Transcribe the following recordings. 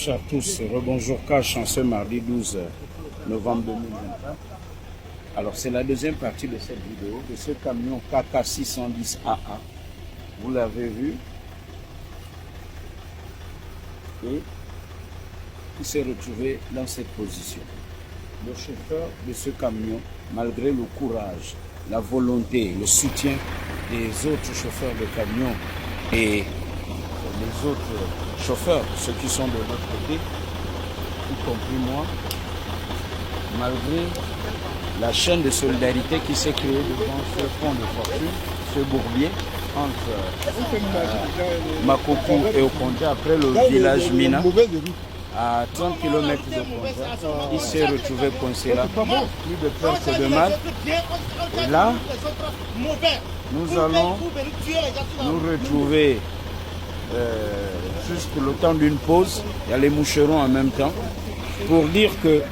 Chers tous, rebonjour Cash en ce mardi 12 novembre 2024. Alors c'est la deuxième partie de cette vidéo de ce camion KK610AA. Vous l'avez vu. Et il s'est retrouvé dans cette position. Le chauffeur de ce camion, malgré le courage, la volonté, le soutien des autres chauffeurs de camions et les autres chauffeurs, ceux qui sont de l'autre côté, y compris moi, malgré la chaîne de solidarité qui s'est créée devant ce pont de fortune, ce bourbier, entre Makoku et Okonja, après le village Mina, à 30 km de Okonja, il s'est retrouvé coincé là, plus de peur que de mal. Et là, nous allons nous retrouver juste le temps d'une pause, il y a les moucherons en même temps, pour dire que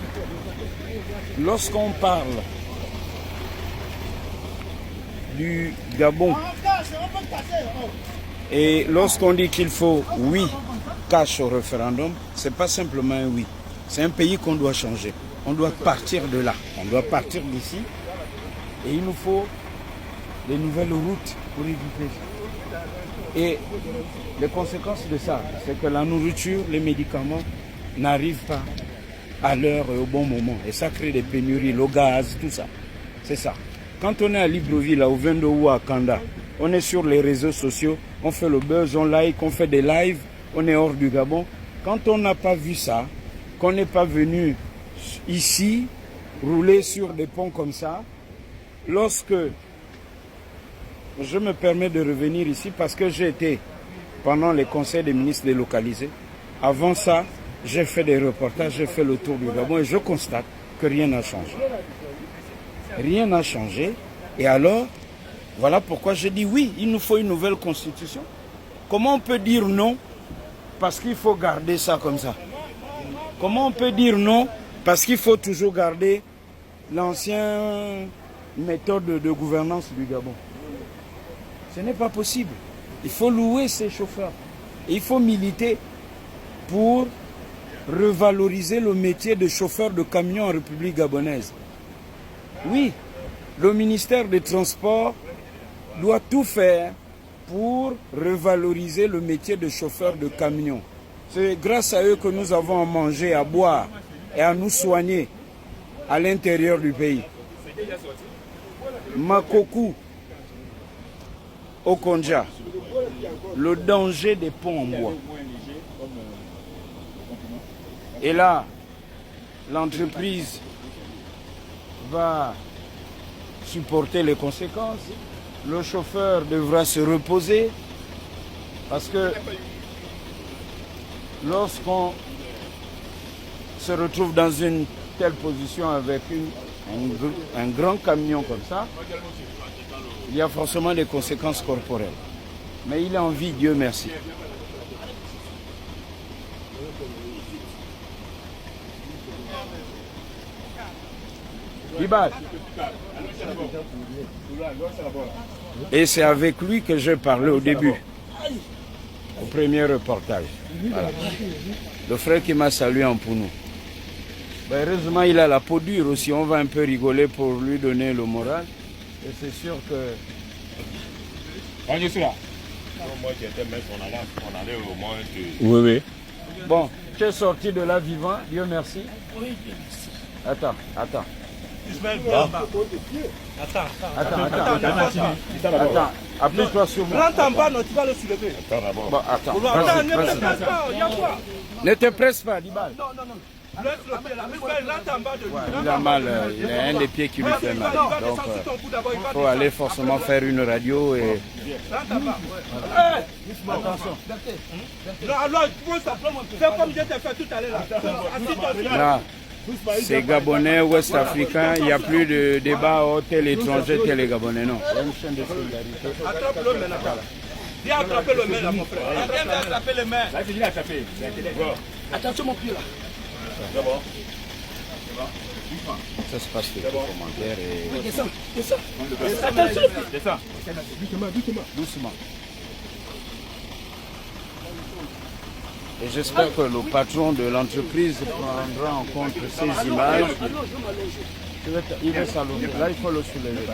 lorsqu'on parle du Gabon et lorsqu'on dit qu'il faut oui cash au référendum, c'est pas simplement un oui, c'est un pays qu'on doit changer, on doit partir de là, on doit partir d'ici et il nous faut des nouvelles routes pour éviter. Et les conséquences de ça, c'est que la nourriture, les médicaments n'arrivent pas à l'heure et au bon moment. Et ça crée des pénuries, le gaz, tout ça. C'est ça. Quand on est à Libreville, au 22 ou à Kanda, on est sur les réseaux sociaux, on fait le buzz, on like, on fait des lives, on est hors du Gabon. Quand on n'a pas vu ça, qu'on n'est pas venu ici, rouler sur des ponts comme ça, lorsque je me permets de revenir ici parce que j'ai été pendant les conseils des ministres délocalisés. Avant ça, j'ai fait des reportages, j'ai fait le tour du Gabon et je constate que rien n'a changé. Rien n'a changé. Et alors, voilà pourquoi je dis oui, il nous faut une nouvelle constitution. Comment on peut dire non parce qu'il faut garder ça comme ça? Comment on peut dire non parce qu'il faut toujours garder l'ancienne méthode de gouvernance du Gabon? Ce n'est pas possible. Il faut louer ces chauffeurs. Et il faut militer pour revaloriser le métier de chauffeur de camion en République gabonaise. Oui, le ministère des Transports doit tout faire pour revaloriser le métier de chauffeur de camion. C'est grâce à eux que nous avons à manger, à boire et à nous soigner à l'intérieur du pays. Makoku, Okonja, le danger des ponts en bois. Et là, l'entreprise va supporter les conséquences. Le chauffeur devra se reposer parce que lorsqu'on se retrouve dans une telle position avec un grand camion comme ça, il y a forcément des conséquences corporelles. Mais il est en vie, Dieu merci. Et c'est avec lui que j'ai parlé au début, au premier reportage. Voilà. Le frère qui m'a salué en Pounou. Ben, heureusement, il a la peau dure aussi. On va un peu rigoler pour lui donner le moral. Et c'est sûr que... Quand je suis là. Moi qui étais maître, on allait au moins... Oui, oui. Bon, tu es sorti de là vivant, Dieu merci. Attends. Attends. Appuie-toi sur moi. Rentre en bas, non, tu vas le soulever. Attends d'abord. Bon, attends. Ne te presse pas, il y a quoi? Ne te presse pas, Dibal. Non. Laisse le pied là, rentre en bas de lui. Ouais, il a mal, il a un des pieds qui lui fait mal. Donc, il faut aller forcément faire une radio et... Rentre en bas. Attention. Non, alors, fais comme je t'ai fait tout à l'heure. Là, c'est Gabonais, Ouest-Africains, il n'y a plus de débat tel étranger, tel les Gabonais, non. Il y a une chaîne de solidarité. Attrape le main là. Viens attraper le main là, mon frère. Viens attraper le main. Là, c'est lui qui a tapé. Attention mon pied là. D'abord. Ça se passe sur les commentaires et... Descends. Attention. Descends. Doucement. Et j'espère que le patron de l'entreprise prendra en compte ces images. Il va s'allonger. Là, il faut le soulever.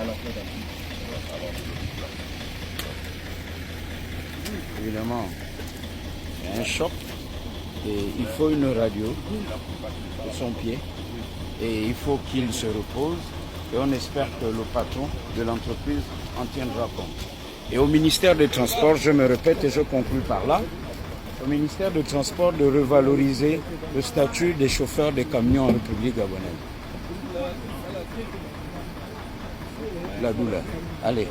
Évidemment, il y a un choc et il faut une radio de son pied et il faut qu'il se repose et on espère que le patron de l'entreprise en tiendra compte. Et au ministère des Transports, je me répète et je conclue par là, au ministère des Transports de revaloriser le statut des chauffeurs des camions en République gabonaise. La douleur. Allez.